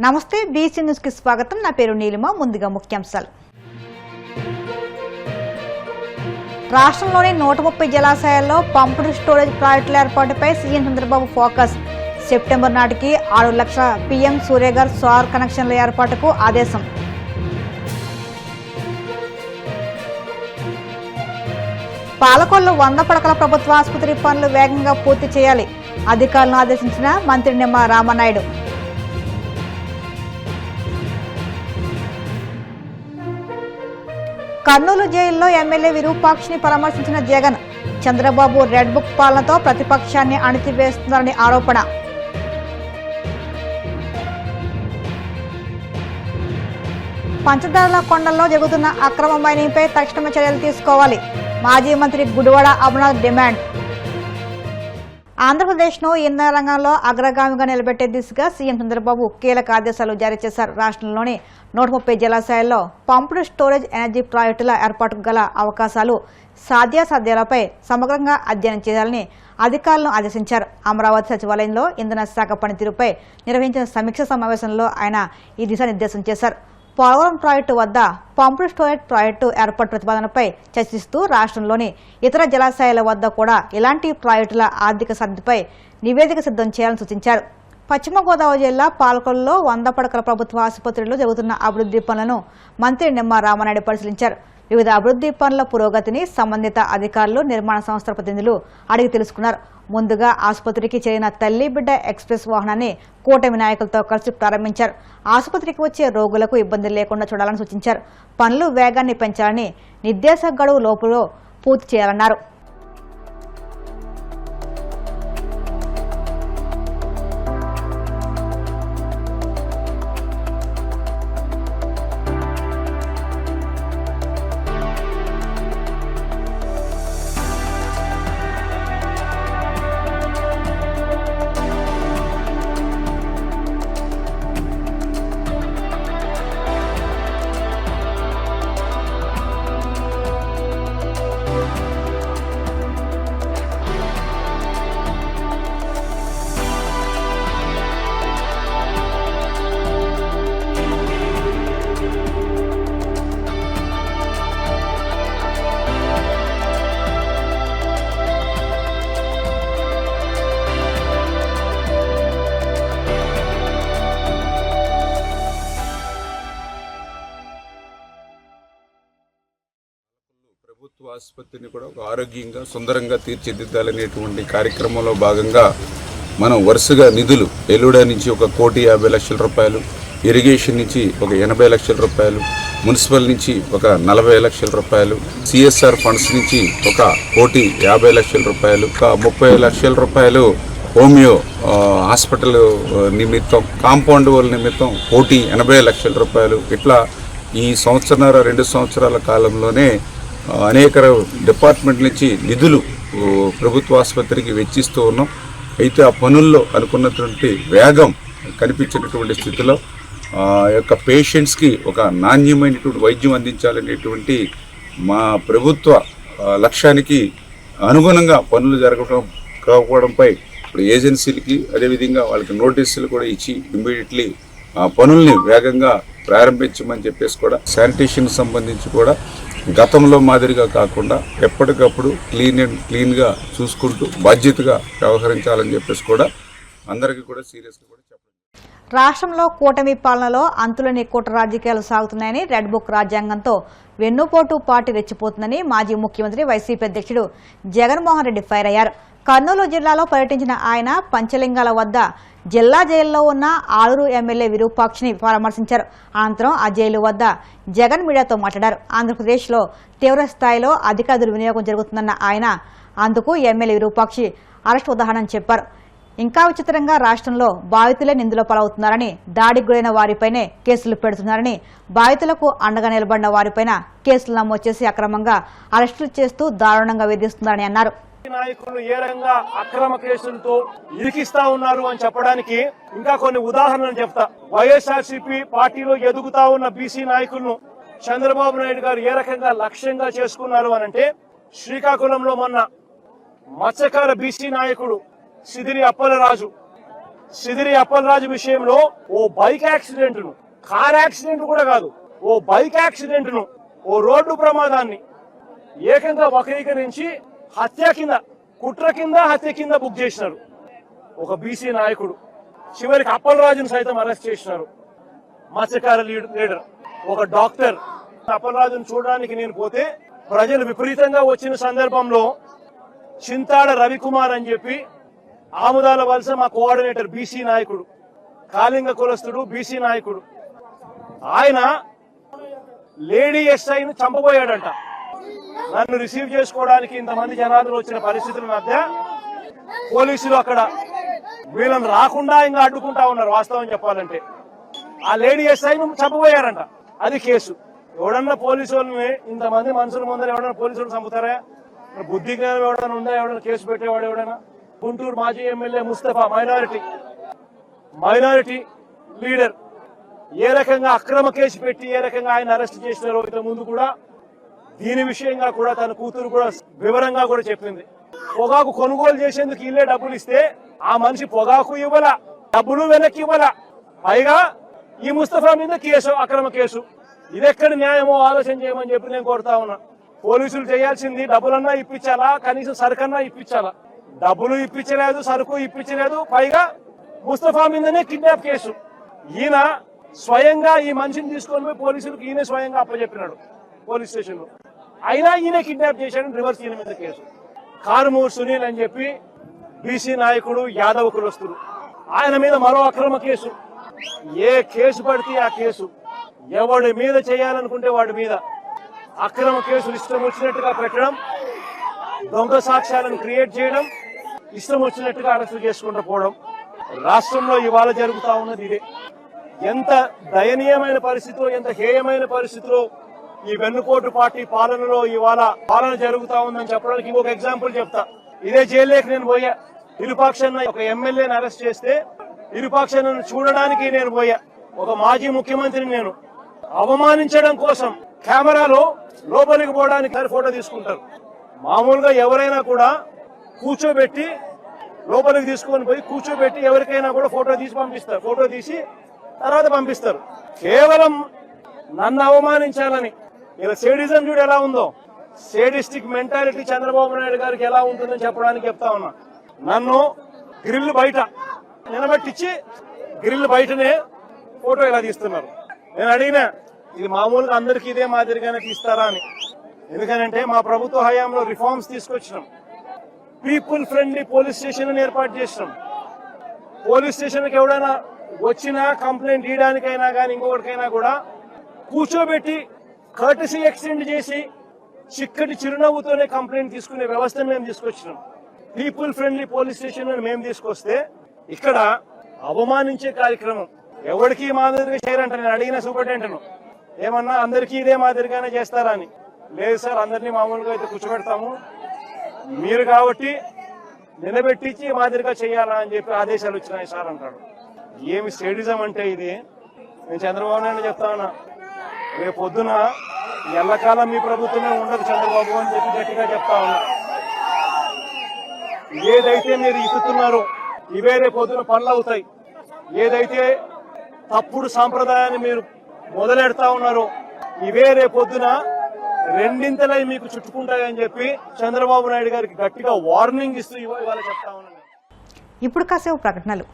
నమస్తే BC news కి స్వాగతం. నా పేరు నీలిమ. ముందుగా ముఖ్యాంశాలు. రాష్ట్రంలోని 130 జలాశయాల్లో పంప్డ్ స్టోరేజ్ ప్రాజెక్టుల ఏర్పాటుపై సీఎం చంద్రబాబు ఫోకస్. సెప్టెంబర్ నాటికి 6 లక్షల పీఎం సూర్యఘర్ సౌర్ కనెక్షన్ల ఏర్పాటుకు ఆదేశం. పాలకొల్లు 100 పడకల ప్రభుత్వ ఆసుపత్రి పనులు వేగంగా పూర్తి చేయాలి. అధికారులను ఆదేశించిన మంత్రి నిమ్మల రామనాయుడు. కర్నూలు జైల్లో ఎమ్మెల్యే విరూపాక్షిని పరామర్శించిన జగన్. చంద్రబాబు రెడ్ బుక్ పాలనతో ప్రతిపక్షాన్ని అణిచివేస్తున్నారని ఆరోపణ. పంచదారుల కొండల్లో జరుగుతున్న అక్రమ మైనింగ్పై తక్షణమే చర్యలు తీసుకోవాలి. మాజీ మంత్రి గుడివాడ అమర్నాథ్ డిమాండ్. ఆంధ్రప్రదేశ్ను ఇంధన రంగంలో అగ్రగామిగా నిలబెట్టే దిశగా సీఎం చంద్రబాబు కీలక ఆదేశాలు జారీ చేశారు. రాష్ట్రంలోని 130 జలాశయాల్లో పంప్డ్ స్టోరేజ్ ఎనర్జీ ప్రాజెక్టుల ఏర్పాటుకు గల అవకాశాలు, సాధ్యాసాధ్యాలపై సమగ్రంగా అధ్యయనం చేయాలని అధికారులను ఆదేశించారు. అమరావతి సచివాలయంలో ఇంధన శాఖ పనితీరుపై నిర్వహించిన సమీక్ష సమావేశంలో ఆయన ఈ దిశానిర్దేశం చేశారు. పోలవరం ప్రాజెక్టు వద్ద పంప్డ్ స్టోరేజ్ ప్రాజెక్టు ఏర్పాటు ప్రతిపాదనపై చర్చిస్తూ రాష్ట్రంలోని ఇతర జలాశయాల వద్ద కూడా ఇలాంటి ప్రాజెక్టుల ఆర్థిక సాధ్యతపై నివేదిక సిద్ధం చేయాలని సూచించారు. పశ్చిమ గోదావరి జిల్లా పాలకొల్లులో 100 పడకల ప్రభుత్వ ఆసుపత్రిలో జరుగుతున్న అభివృద్ధి పనులను మంత్రి నిమ్మల రామనాయుడు పరిశీలించారు. వివిధ అభివృద్ధి పనుల పురోగతిని సంబంధిత అధికారులు, నిర్మాణ సంస్థల ప్రతినిధులు అడిగి తెలుసుకున్నారు. ముందుగా ఆసుపత్రికి చేరిన తల్లి బిడ్డ ఎక్స్ప్రెస్ వాహనాన్ని కూటమి నాయకులతో కలిసి ప్రారంభించారు. ఆసుపత్రికి వచ్చే రోగులకు ఇబ్బంది లేకుండా చూడాలని సూచించారు. పనులు వేగాన్ని పెంచాలని, నిర్దేశ గడువు లోపులో పూర్తి చేయాలన్నారు. ప్రభుత్వ ఆసుపత్రిని కూడా ఒక ఆరోగ్యంగా సుందరంగా తీర్చిదిద్దాలనేటువంటి కార్యక్రమంలో భాగంగా మనం వరుసగా నిధులు ఎల్లుడా నుంచి 1,50,00,000 రూపాయలు, ఇరిగేషన్ నుంచి 80 లక్షల రూపాయలు, మున్సిపల్ నుంచి 40 లక్షల రూపాయలు, సిఎస్ఆర్ ఫండ్స్ నుంచి 1,50,00,000 రూపాయలు, 30 లక్షల రూపాయలు హోమియో హాస్పిటల్ నిమిత్తం, కాంపౌండ్ వాళ్ళ నిమిత్తం 1,80 లక్షల రూపాయలు. ఇట్లా ఈ సంవత్సరాల 2 సంవత్సరాల కాలంలోనే అనేక డిపార్ట్మెంట్ నుంచి నిధులు ప్రభుత్వ ఆసుపత్రికి వెచ్చిస్తూ ఉన్నాం. అయితే ఆ పనుల్లో అనుకున్నటువంటి వేగం కనిపించినటువంటి స్థితిలో యొక్క పేషెంట్స్కి ఒక నాణ్యమైనటువంటి వైద్యం అందించాలనేటువంటి మా ప్రభుత్వ లక్ష్యానికి అనుగుణంగా పనులు కాకపోవడంపై ఇప్పుడు ఏజెన్సీలకి అదేవిధంగా వాళ్ళకి నోటీసులు కూడా ఇచ్చి ఇమ్మీడియట్లీ ఆ పనుల్ని వేగంగా ప్రారంభించమని చెప్పేసి కూడా శానిటేషన్ సంబంధించి కూడా గతంలో మాదిరిగా కాకుండా ఎప్పటికప్పుడు క్లీన్గా చూసుకుంటూ బాధ్యతగా వ్యవహరించాలని చెప్పేసి కూడా అందరికీ కూడా సీరియస్గా కూడా చెప్పండి. రాష్ట్రంలో కూటమి పాలనలో అంతులేని కుట్ర రాజకీయాలు సాగుతున్నాయని, రెడ్ బుక్ రాజ్యాంగంతో వెన్నుపోటు పార్టీ రెచ్చిపోతుందని మాజీ ముఖ్యమంత్రి వైసీపీ అధ్యక్షుడు జగన్మోహన్ రెడ్డి ఫైర్ అయ్యారు. కర్నూలు జిల్లాలో పర్యటించిన ఆయన పంచలింగాల వద్ద జిల్లా జైల్లో ఉన్న ఆలూరు ఎమ్మెల్యే విరూపాక్షిని పరామర్శించారు. అనంతరం ఆ జైలు వద్ద జగన్ మీడియాతో మాట్లాడారు. ఆంధ్రప్రదేశ్లో తీవ్ర స్థాయిలో అధికార దుర్వినియోగం జరుగుతుందన్న ఆయన అందుకు ఎమ్మెల్యే విరూపాక్షి అరెస్టు ఉదాహరణ చెప్పారు. ఇంకా విచిత్రంగా రాష్ట్రంలో బాధితులే నిందులో పాలవుతున్నారని, దాడికి గురైన వారిపైనే కేసులు పెడుతున్నారని, బాధితులకు అండగా నిలబడిన వారిపైన కేసులు నమోదు చేసి అక్రమంగా అరెస్టులు చేస్తూ దారుణంగా వేధిస్తున్నారని అన్నారు. నాయకులు ఏ రకంగా అక్రమ కేసులతో ఇరికిస్తా ఉన్నారు అని చెప్పడానికి ఇంకా కొన్ని ఉదాహరణలు చెప్తా. వైఎస్ఆర్సీపీ పార్టీలో ఎదుగుతా ఉన్న బీసీ నాయకులను చంద్రబాబు నాయుడు గారు ఏ రకంగా లక్ష్యంగా చేసుకున్నారు అనంటే, శ్రీకాకుళంలో మొన్న మత్స్యకార బీసీ నాయకుడు సిదిరి అప్పలరాజు సిదిరి అప్పలరాజు విషయంలో ఓ బైక్ యాక్సిడెంట్ ను, కార్ యాక్సిడెంట్ కూడా కాదు, ఓ బైక్ యాక్సిడెంట్ ను, ఓ రోడ్డు ప్రమాదాన్ని ఏకంగా వక్రీకరించి హత్య కింద, కుట్ర కింద, హత్య కింద బుక్ చేసినారు. ఒక బీసీ నాయకుడు, చివరికి అప్పలరాజును సైతం అరెస్ట్ చేసినారు. మత్స్యకార లీడర్, ఒక డాక్టర్. అప్పలరాజును చూడడానికి నేను పోతే ప్రజలు విపరీతంగా వచ్చిన సందర్భంలో చింతాడ రవికుమార్ అని చెప్పి ఆముదాల వలస మా కోఆర్డినేటర్, బీసీ నాయకుడు, కాళింగ కులస్తుడు, బీసీ నాయకుడు, ఆయన లేడీ ఎస్ఐను చంపబోయాడంట. నన్ను రిసీవ్ చేసుకోవడానికి ఇంతమంది జనాలు వచ్చిన పరిస్థితుల మధ్య పోలీసులు అక్కడ వీళ్ళని రాకుండా ఇంకా అడ్డుకుంటా ఉన్నారు. వాస్తవం చెప్పాలంటే ఆ లేడీ ఎస్ఐను చంపబోయారంట. అది కేసు. ఎవడన్నా పోలీసు వాళ్ళని, ఇంతమంది మనుషుల ముందర ఎవడన్నా పోలీసులు చంపుతారా? బుద్ధి జ్ఞానం ఎవడన్నా ఉందా? ఎవడన్నా కేసు పెట్టేవాడు ఎవడైనా? గుంటూరు మాజీ ఎమ్మెల్యే ముస్తఫా మైనారిటీ లీడర్ ఏ రకంగా అక్రమ కేసు పెట్టి ఏ రకంగా ఆయన అరెస్ట్ చేసినారో ఇంత ముందు కూడా దీని విషయంగా కూడా తన కూతురు కూడా వివరంగా కూడా చెప్పింది. పొగాకు కొనుగోలు చేసేందుకు ఇల్లే డబ్బులు ఇస్తే ఆ మనిషి పొగాకు ఇవ్వాల, డబ్బులు వెనక్కి ఇవ్వాల, పైగా ఈ ముస్తఫా మీద కేసు, అక్రమ కేసు. ఇదెక్కడ న్యాయమో ఆలోచన చేయమని చెప్పి నేను కోరుతా ఉన్నా. పోలీసులు చేయాల్సింది డబ్బులన్నా ఇప్పించాలా, కనీసం సరుకన్నా ఇప్పించాలా. డబ్బులు ఇప్పించలేదు, సరుకు ఇప్పించలేదు, పైగా ముస్తఫా మీదనే కిడ్నాప్ కేసు. ఈయన స్వయంగా ఈ మనిషిని తీసుకొని పోయి పోలీసులకు ఈయన స్వయంగా అప్పచెప్పినాడు పోలీస్ స్టేషన్ లో. అయినా ఈయన కిడ్నాప్ చేశాడని రివర్స్ ఈయన మీద కేసు. కారుమూరు సునీల్ అని చెప్పి బీసీ నాయకుడు, యాదవ్ కులస్తుడు, ఆయన మీద మరో అక్రమ కేసు. ఏ కేసు పడితే ఆ కేసు, ఎవడి మీద చేయాలనుకుంటే వాడి మీద అక్రమ కేసులు ఇష్టం వచ్చినట్టుగా పెట్టడం, దొంగ సాక్ష్యాలను క్రియేట్ చేయడం, ఇష్టం వచ్చినట్టుగా అరెస్టు చేసుకుంటూ పోవడం రాష్ట్రంలో ఇవాళ జరుగుతా ఉన్నది ఇదే. ఎంత దయనీయమైన పరిస్థితిలో, ఎంత హేయమైన పరిస్థితిలో ఈ వెన్నుపోటు పార్టీ పాలనలో ఇవాళ పాలన జరుగుతా ఉందని చెప్పడానికి ఇంకొక ఎగ్జాంపుల్ చెప్తా. ఇదే జైల్లోకి నేను పోయా. ఇరుపాక్షన్న ఒక ఎమ్మెల్యేని అరెస్ట్ చేస్తే ఇరుపాక్షన్నను చూడడానికి నేను పోయా. ఒక మాజీ ముఖ్యమంత్రిని నేను అవమానించడం కోసం కెమెరాలో లోపలికి పోవడానికి ఫోటో తీసుకుంటారు. మామూలుగా ఎవరైనా కూడా కూర్చోబెట్టి లోపలికి తీసుకొని పోయి కూర్చోబెట్టి ఎవరికైనా కూడా ఫోటో తీసి పంపిస్తారు. ఫోటో తీసి తర్వాత పంపిస్తారు. కేవలం నన్ను అవమానించాలని. ఇలా సేడిజం చూడు ఎలా ఉందో, సేడిస్టిక్ మెంటాలిటీ చంద్రబాబు నాయుడు గారికి ఎలా ఉంటుందని చెప్పడానికి చెప్తా ఉన్నా. నన్ను గ్రిల్ బయట నిలబెట్టించి గ్రిల్ బయటనే ఫోటో ఇలా తీస్తున్నారు. నేను అడిగినా, ఇది మామూలుగా అందరికీ ఇదే మాదిరిగానే తీస్తారా అని. ఎందుకనంటే మా ప్రభుత్వ హయాంలో రిఫార్మ్స్ తీసుకొచ్చినాం. పీపుల్ ఫ్రెండ్లీ పోలీస్ స్టేషన్ ఏర్పాటు చేసినాం. పోలీస్ స్టేషన్కి ఎవడైనా వచ్చినా కంప్లైంట్ ఇవ్వడానికైనా కానీ ఇంకొకటికైనా కూడా కూర్చోబెట్టి కర్టసీ ఎక్స్టెండ్ చేసి చిక్కటి చిరునవ్వుతోనే కంప్లైంట్ తీసుకునే వ్యవస్థను మేము తీసుకొచ్చినాం. పీపుల్ ఫ్రెండ్లీ పోలీస్ స్టేషన్ మేము తీసుకొస్తే ఇక్కడ అవమానించే కార్యక్రమం ఎవరికి మాదిరిగా చేయరంట. నేను అడిగిన సూపరింటెండెంట్ను ఏమన్నా అందరికీ ఇదే మాదిరిగానే చేస్తారా అని. లేదు సార్, అందరినీ మామూలుగా అయితే కూర్చోబెడతాము, మీరు కాబట్టి నిలబెట్టించి మాదిరిగా చేయాలా అని చెప్పి ఆదేశాలు వచ్చినాయి సార్ అంటాడు. ఏమి స్టేడిజం అంటే ఇది? నేను చంద్రబాబు నాయుడు చెప్తా ఉన్నా, రేపు పొద్దున ఎల్లకాలం మీ ప్రభుత్వమే ఉండదు చంద్రబాబు అని చెప్పి గట్టిగా చెప్తా ఉన్నా. ఏదైతే మీరు ఇస్తున్నారో ఇవే రేపు పొద్దున పనులు అవుతాయి. ఏదైతే తప్పుడు సాంప్రదాయాన్ని మీరు మొదలెడతా ఉన్నారో ఇవే రేపు పొద్దున రెండింతలై మీకు చుట్టుకుంటాయని చెప్పి చంద్రబాబు నాయుడు గారికి గట్టిగా వార్నింగ్ ఇస్తూ ఇవాళ చెప్తా ఉన్నాను. ఇప్పుడు కాసేపు ప్రకటనలు.